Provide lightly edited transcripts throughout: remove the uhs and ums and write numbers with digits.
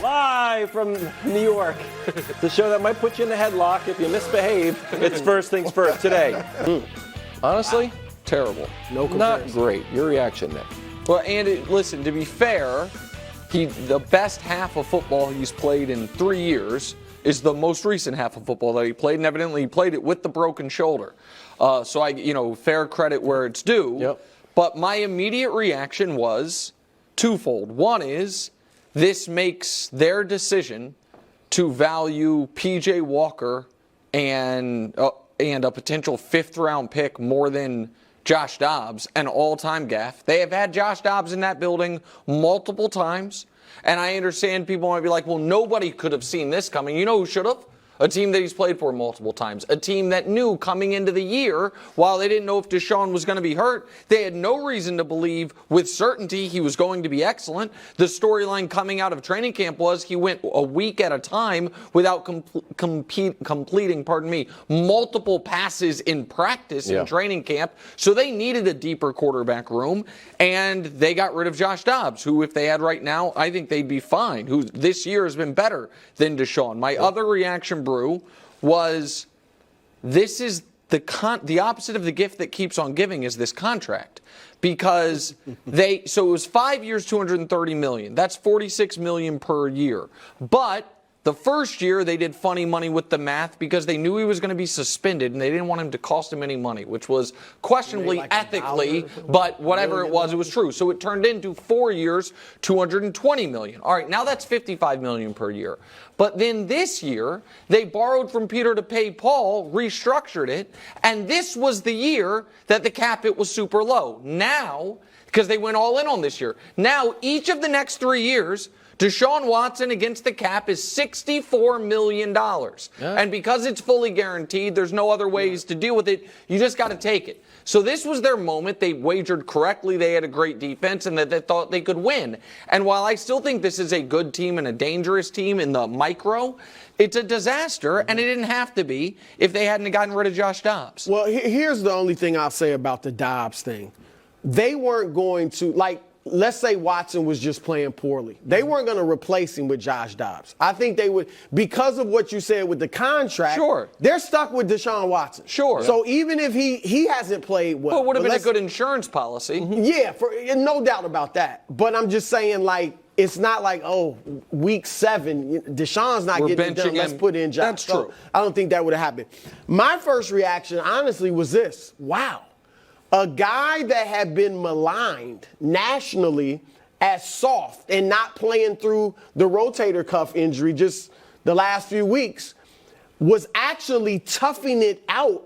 Live from New York. The show that might put you in the headlock if you misbehave. It's First Things First today. Honestly, terrible. No comparison. Not great. Your reaction, Nick? Well, Andy, listen, to be fair, the best half of football he's played in 3 years is the most recent half of football that he played, and evidently he played it with the broken shoulder. So fair credit where it's due. Yep. But my immediate reaction was twofold. One is this makes their decision to value P.J. Walker and a potential fifth-round pick more than Josh Dobbs an all-time gaffe. They have had Josh Dobbs in that building multiple times, and I understand people might be like, well, nobody could have seen this coming. You know who should have? A team that he's played for multiple times. A team that knew coming into the year, while they didn't know if Deshaun was going to be hurt, they had no reason to believe with certainty he was going to be excellent. The storyline coming out of training camp was he went a week at a time without completing multiple passes in practice in training camp. So they needed a deeper quarterback room, and they got rid of Josh Dobbs, who if they had right now, I think they'd be fine, who this year has been better than Deshaun. My other reaction, Brew, was this is the opposite of the gift that keeps on giving is this contract, because so it was 5 years, $230 million. That's $46 million per year. But the first year they did funny money with the math because they knew he was going to be suspended and they didn't want him to cost him any money, which was questionably ethically, but whatever it was true. So it turned into 4 years, $220 million. All right, now that's $55 million per year. But then this year, they borrowed from Peter to pay Paul, restructured it, and this was the year that the cap hit was super low. Now, because they went all in on this year, now each of the next 3 years, Deshaun Watson against the cap is $64 million. Yeah. And because it's fully guaranteed, there's no other ways to deal with it. You just got to take it. So this was their moment. They wagered correctly. They had a great defense and that they thought they could win. And while I still think this is a good team and a dangerous team in the micro, it's a disaster, and it didn't have to be if they hadn't gotten rid of Josh Dobbs. Well, here's the only thing I'll say about the Dobbs thing. They weren't going to, let's say Watson was just playing poorly. They weren't going to replace him with Josh Dobbs. I think they would, because of what you said with the contract, sure, they're stuck with Deshaun Watson. Sure. So even if he hasn't played well. Well, it would have been a good insurance policy. Yeah, no doubt about that. But I'm just saying, it's not like, week 7, Deshaun's not getting it done. Let's put in Josh. That's true. I don't think that would have happened. My first reaction, honestly, was this. Wow. A guy that had been maligned nationally as soft and not playing through the rotator cuff injury just the last few weeks was actually toughing it out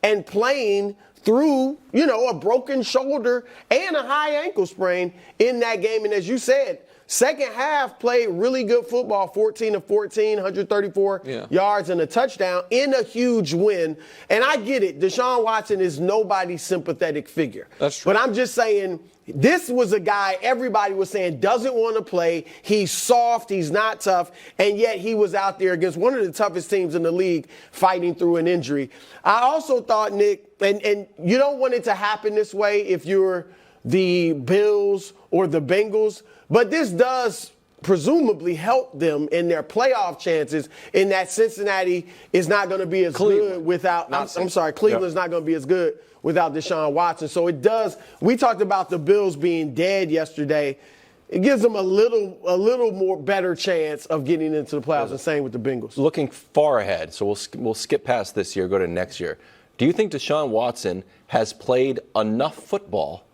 and playing through, a broken shoulder and a high ankle sprain in that game. And as you said, second half played really good football, 14 of 14, 134 yards and a touchdown in a huge win. And I get it. Deshaun Watson is nobody's sympathetic figure. That's true. But I'm just saying, this was a guy everybody was saying doesn't want to play. He's soft. He's not tough. And yet he was out there against one of the toughest teams in the league fighting through an injury. I also thought, Nick, and you don't want it to happen this way if you're the Bills or the Bengals, but this does presumably help them in their playoff chances in that Cincinnati is not going to be as good without Cleveland's not going to be as good without Deshaun Watson. So it does. We talked about the Bills being dead yesterday. It gives them a little more better chance of getting into the playoffs, and same with the Bengals. Looking far ahead, so we'll skip past this year, go to next year. Do you think Deshaun Watson has played enough football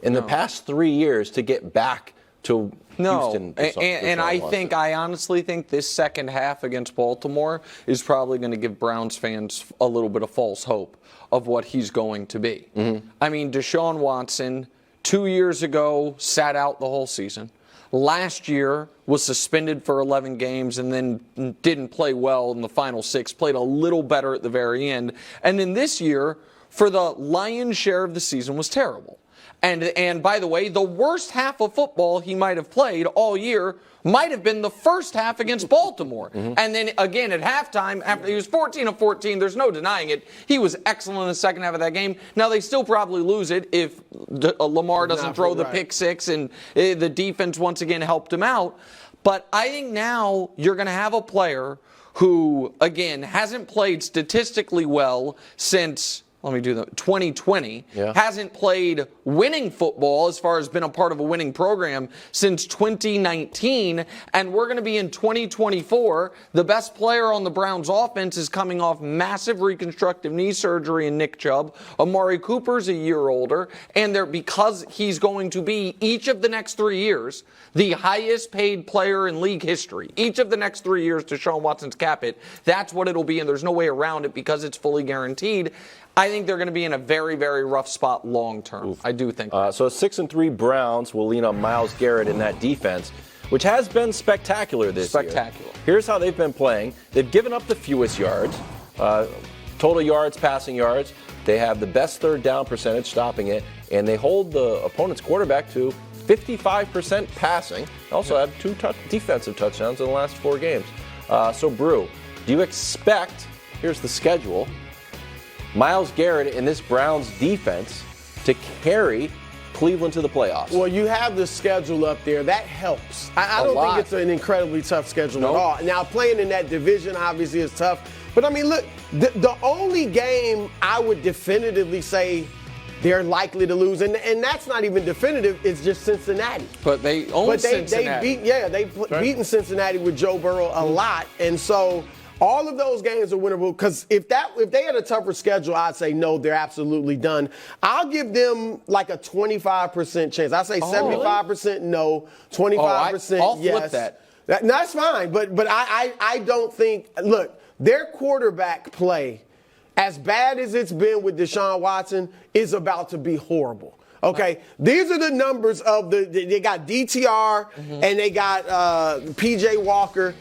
in the past 3 years to get back to Houston? I honestly think this second half against Baltimore is probably going to give Browns fans a little bit of false hope of what he's going to be. Mm-hmm. I mean, Deshaun Watson 2 years ago sat out the whole season. Last year was suspended for 11 games and then didn't play well in the final 6, played a little better at the very end. And then this year, for the lion's share of the season, was terrible. And by the way, the worst half of football he might have played all year might have been the first half against Baltimore. And then again at halftime, after he was 14 of 14, there's no denying it. He was excellent in the second half of that game. Now they still probably lose it if Lamar doesn't throw the pick six and the defense once again helped him out. But I think now you're going to have a player who, again, hasn't played statistically well since 2020, hasn't played winning football as far as been a part of a winning program since 2019, and we're going to be in 2024. The best player on the Browns offense is coming off massive reconstructive knee surgery in Nick Chubb. Amari Cooper's a year older, and because he's going to be each of the next 3 years the highest paid player in league history. Each of the next 3 years, Deshaun Watson's cap it. That's what it'll be, and there's no way around it because it's fully guaranteed. I think they're going to be in a very, very rough spot long term. I do think that. So 6-3 Browns will lean on Myles Garrett in that defense, which has been spectacular this year. Here's how they've been playing. They've given up the fewest yards, total yards, passing yards. They have the best third down percentage, stopping it, and they hold the opponent's quarterback to 55% passing. They also have 2 defensive touchdowns in the last 4 games. So, Brew, do you expect, here's the schedule, Myles Garrett and this Browns defense to carry Cleveland to the playoffs? Well, you have the schedule up there. That helps. I don't think it's an incredibly tough schedule at all. Now, playing in that division obviously is tough. But, I mean, look, the only game I would definitively say they're likely to lose, and that's not even definitive, it's just Cincinnati. But they own Cincinnati. They've beaten Cincinnati with Joe Burrow a lot. And so all of those games are winnable, because if they had a tougher schedule, I'd say no, they're absolutely done. I'll give them like a 25% chance. I say 75% no, 25% I'll yes. flip that. That's fine, but I don't think, look, their quarterback play, as bad as it's been with Deshaun Watson, is about to be horrible. Okay, these are the numbers of they got DTR and they got PJ Walker.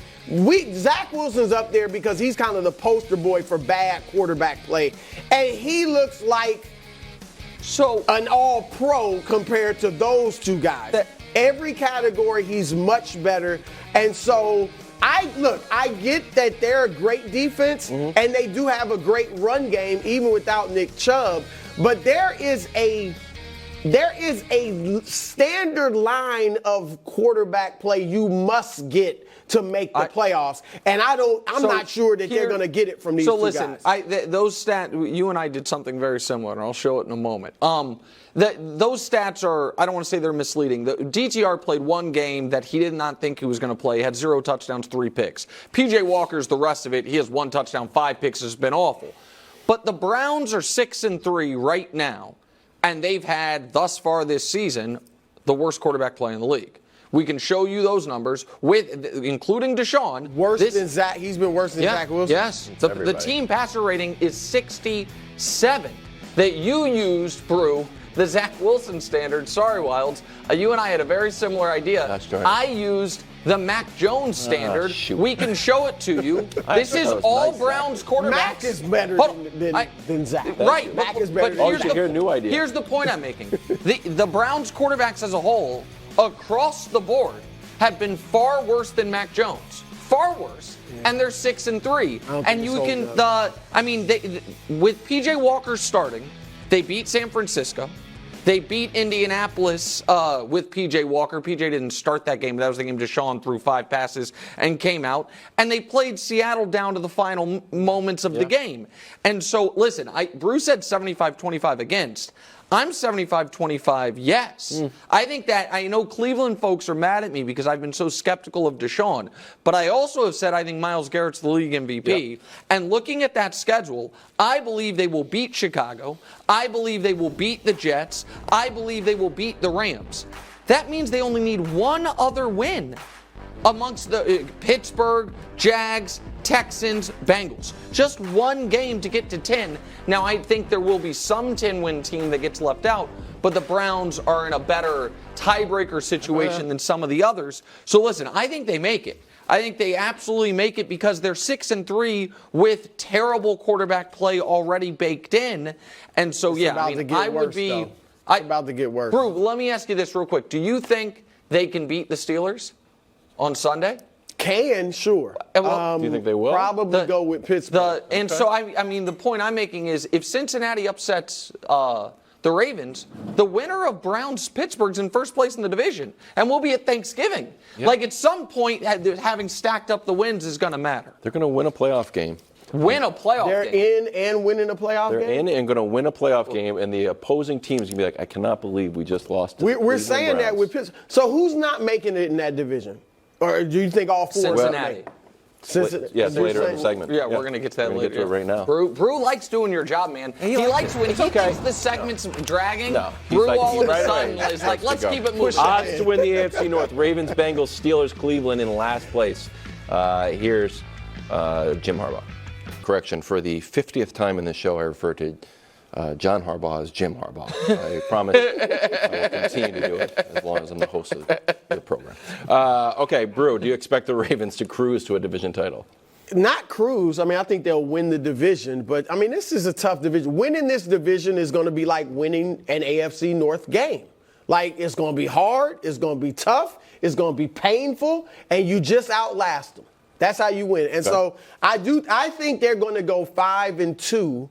Zach Wilson's up there because he's kind of the poster boy for bad quarterback play. And he looks like an all-pro compared to those 2 guys. Every category, he's much better. And so, I get that they're a great defense, and they do have a great run game, even without Nick Chubb. But there is a standard line of quarterback play you must get to make the playoffs, and I'm not sure that they're going to get it from these 2 guys. So listen, those stats, you and I did something very similar, and I'll show it in a moment. Those stats are, I don't want to say they're misleading. The DTR played 1 game that he did not think he was going to play. He had 0 touchdowns, 3 picks. PJ Walker's the rest of it. He has 1 touchdown, 5 picks. It's been awful. But the Browns are 6-3 right now, and they've had, thus far this season, the worst quarterback play in the league. We can show you those numbers, including Deshaun. Worse than Zach. He's been worse than Zach Wilson. Yes. The team passer rating is 67. That you used, Brew, the Zach Wilson standard. Sorry, Wildes. You and I had a very similar idea. That's right. I used the Mac Jones standard. We can show it to you. This is all Browns quarterbacks. Mac is better than Zach. Right. Mac is better than Zach. Here's the point I'm making. The Browns quarterbacks as a whole, across the board, have been far worse than Mac Jones. Far worse. And they're 6-3. And you can, with PJ Walker starting, they beat San Francisco. They beat Indianapolis with PJ Walker. PJ didn't start that game. That was the game Deshaun threw 5 passes and came out. And they played Seattle down to the final moments of the game. And so, listen, Bruce said 75-25 against. I'm 75-25, yes. I think that, I know Cleveland folks are mad at me because I've been so skeptical of Deshaun, but I also have said I think Myles Garrett's the league MVP. Yep. And looking at that schedule, I believe they will beat Chicago. I believe they will beat the Jets. I believe they will beat the Rams. That means they only need 1 other win amongst the Pittsburgh, Jags, Texans, Bengals. Just 1 game to get to 10. Now, I think there will be some 10-win team that gets left out, but the Browns are in a better tiebreaker situation than some of the others. So listen, I think they make it. I think they absolutely make it because they're 6-3 with terrible quarterback play already baked in. And so, I It's about to get worse. Brew, let me ask you this real quick. Do you think they can beat the Steelers on Sunday? Can, sure. Do you think they will? Probably go with Pittsburgh. And so, I mean, the point I'm making is if Cincinnati upsets the Ravens, the winner of Browns-Pittsburgh's in first place in the division, and we'll be at Thanksgiving. Yep. Like, at some point, having stacked up the wins is going to matter. They're going to win a playoff game. Win a playoff game. They're in and winning a playoff game? They're in and going to win a playoff game, and the opposing team's going to be like, I cannot believe we just lost to We're saying that with Pittsburgh. So who's not making it in that division? Or do you think all four? Cincinnati. Yes, later in the segment. Yeah, we're going to get to that later. Get to it right now. Brew likes doing your job, man. He likes when he thinks the segment's dragging. No, Brew like, all of a right sudden away. is like, let's keep it moving. Odds to win the AFC North: Ravens, Bengals, Steelers, Cleveland in last place. Here's Jim Harbaugh. Correction, for the 50th time in this show, I refer to John Harbaugh as Jim Harbaugh. I promise I will continue to do it as long as I'm the host of the program. Okay, Brew, do you expect the Ravens to cruise to a division title? Not cruise. I mean, I think they'll win the division, but I mean, this is a tough division. Winning this division is going to be like winning an AFC North game. Like, it's going to be hard, it's going to be tough, it's going to be painful, and you just outlast them. That's how you win. And so I think they're going to go 5-2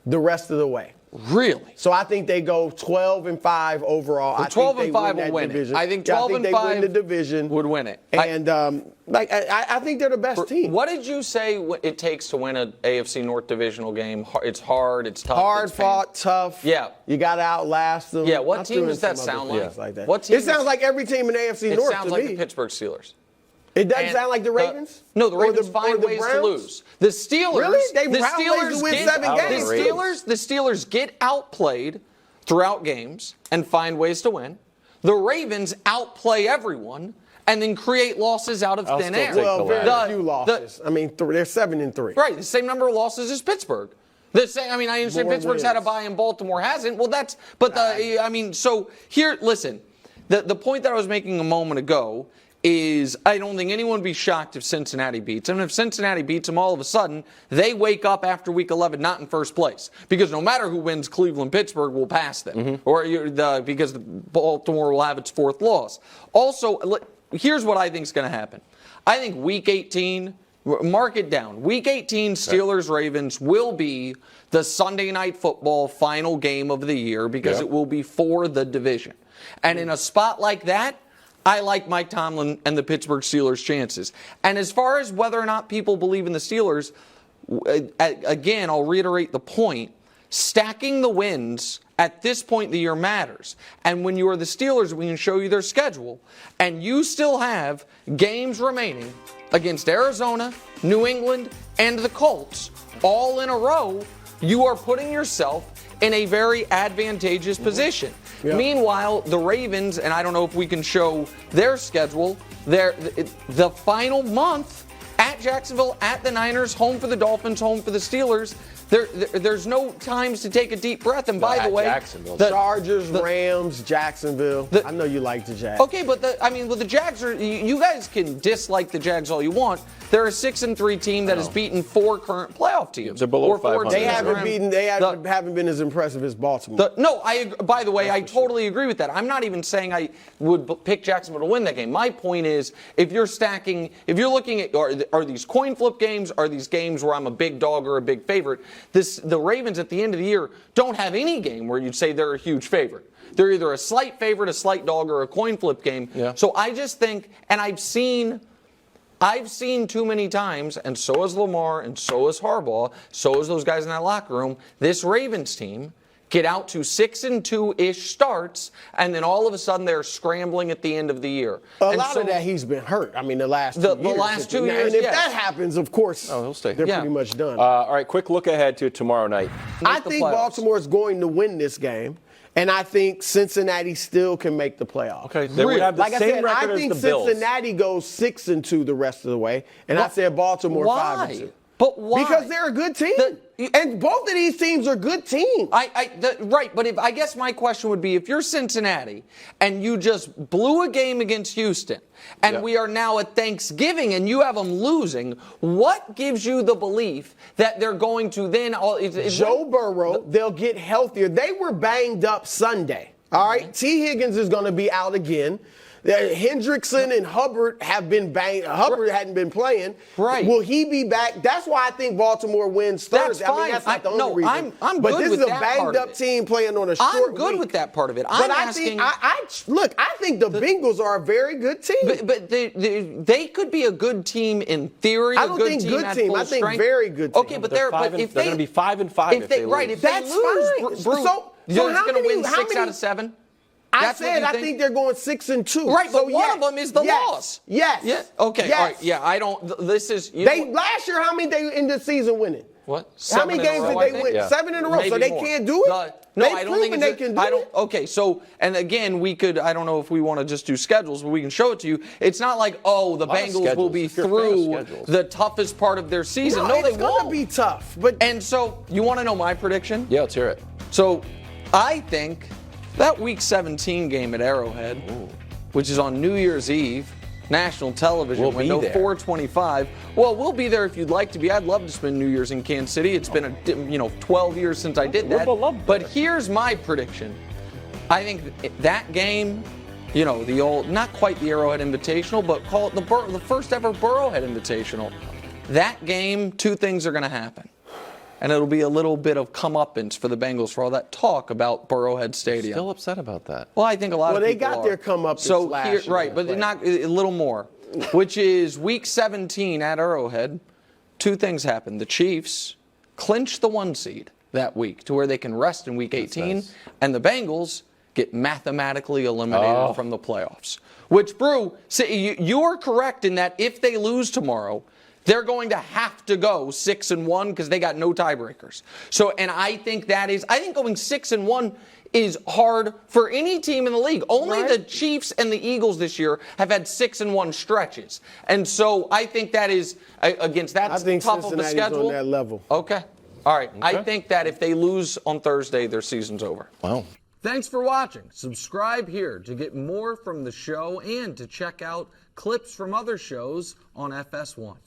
the rest of the way. Really? So I think they go 12-5 overall. Well, 12-5 will win it. I think 12-5 they win the division would win it. And I think they're the best team. What did you say it takes to win an AFC North divisional game? It's hard, it's tough. Hard fought, tough. Yeah. You got to outlast them. Yeah, what team does that sound like? Like that. What team it sounds like every team in the AFC North. It sounds like the Pittsburgh Steelers. It doesn't sound like the Ravens? No, the Ravens find ways to lose. The Steelers. Really? They the found ways to win 7 games. The Steelers get outplayed throughout games and find ways to win. The Ravens outplay everyone and then create losses out of thin air. Well, very few losses. I mean, they're 7-3. Right, the same number of losses as Pittsburgh. The same. I mean, I understand Pittsburgh's had a bye and Baltimore hasn't. Well, that's. But so here, listen. The point that I was making a moment ago is I don't think anyone would be shocked if Cincinnati beats them. And if Cincinnati beats them, all of a sudden, they wake up after Week 11 not in first place. Because no matter who wins, Cleveland, Pittsburgh will pass them. Mm-hmm. Because Baltimore will have its 4th loss. Also, here's what I think is going to happen. I think Week 18, mark it down, Week 18 Steelers-Ravens will be the Sunday Night Football final game of the year because it will be for the division. And in a spot like that, I like Mike Tomlin and the Pittsburgh Steelers' chances. And as far as whether or not people believe in the Steelers, again, I'll reiterate the point. Stacking the wins at this point in the year matters. And when you are the Steelers, we can show you their schedule, and you still have games remaining against Arizona, New England, and the Colts all in a row, you are putting yourself in a very advantageous position. Yeah. Meanwhile, the Ravens, and I don't know if we can show their schedule, the final month at Jacksonville, at the Niners, home for the Dolphins, home for the Steelers. There's no times to take a deep breath. And by the way, the Chargers, Rams, Jacksonville. I know you like the Jags. Okay, but the Jags are. You guys can dislike the Jags all you want. They're a 6-3 team that has beaten 4 current playoff teams. They're below 500. They haven't been as impressive as Baltimore. By the way, I totally agree with that. I'm not even saying I would pick Jacksonville to win that game. My point is, if you're looking at are these coin flip games, are these games where I'm a big dog or a big favorite? The Ravens at the end of the year don't have any game where you'd say they're a huge favorite. They're either a slight favorite, a slight dog, or a coin flip game. Yeah. So I just think, and I've seen too many times, and so has Lamar, and so has Harbaugh, so has those guys in that locker room, this Ravens team get out to 6-2-ish starts, and then all of a sudden they're scrambling at the end of the year. A lot of that he's been hurt. I mean, the last 2 years. The last 2 years, and if that happens, of course, he'll stay. They're pretty much done. All right, quick look ahead to tomorrow night. I think Baltimore is going to win this game. And I think Cincinnati still can make the playoffs. Okay, they would have the same record I think as the Bills. Cincinnati goes 6-2 the rest of the way, and I said Baltimore 5-2. But why? Because they're a good team. And both of these teams are good teams. Right, but I guess my question would be, if you're Cincinnati and you just blew a game against Houston, and we are now at Thanksgiving and you have them losing, what gives you the belief that they're going to then... Joe Burrow, they'll get healthier. They were banged up Sunday. All right? T. Higgins is going to be out again. Hendrickson and Hubbard have been banged. Hubbard hadn't been playing. Right. Will he be back? That's why I think Baltimore wins Thursday. That's fine. I mean, that's not the only reason. I'm but good this with is a that part banged-up team playing on a short week. I'm good with that part of it. But I think the Bengals are a very good team. But they could be a good team in theory. I don't think good team. I think very good team. Okay, but they're going to be 5-5 if they lose. Right, if that's they lose, fine. Bruce, So you're how going to many- win how 6 many- out of 7? I said I think they're going 6-2. Right, but so one of them is the loss. Yes. Yeah. Okay. Yes. All right. Yeah. I don't. This is. Last year, how many they ended the season winning? What? How many games did they win? Yeah. 7 in a row. Maybe so they more. can't do it. No, They've I don't think proven they can do it. Okay. So, and again, we could. I don't know if we want to just do schedules, but we can show it to you. It's not like the Bengals will be through the toughest part of their season. No, they it's won't. gonna be tough. But And so, you want to know my prediction? Yeah, let's hear it. So, I think that Week 17 game at Arrowhead, which is on New Year's Eve, national television We'll be window, there. 4:25. Well, we'll be there if you'd like to be. I'd love to spend New Year's in Kansas City. It's been 12 years since I did that. But here's my prediction. I think that game, the old, not quite the Arrowhead Invitational, but call it the first ever Burrowhead Invitational. That game, 2 things are going to happen. And it'll be a little bit of comeuppance for the Bengals for all that talk about Burrowhead Stadium. Still upset about that. Well, I think a lot of people they got their comeuppance last year. Right, but not a little more, which is Week 17 at Arrowhead. 2 things happen. The Chiefs clinch the 1 seed that week to where they can rest in Week 18, nice. and the Bengals get mathematically eliminated from the playoffs. Which, Brew, you're correct in that if they lose tomorrow, they're going to have to go 6-1 because they got no tiebreakers. So, and I think going 6-1 is hard for any team in the league. Only the Chiefs and the Eagles this year have had 6-1 stretches. And so I think that is, against that tough of a Cincinnati's schedule. on that level. Okay. All right. Okay. I think that if they lose on Thursday, their season's over. Wow. Thanks for watching. Subscribe here to get more from the show and to check out clips from other shows on FS1.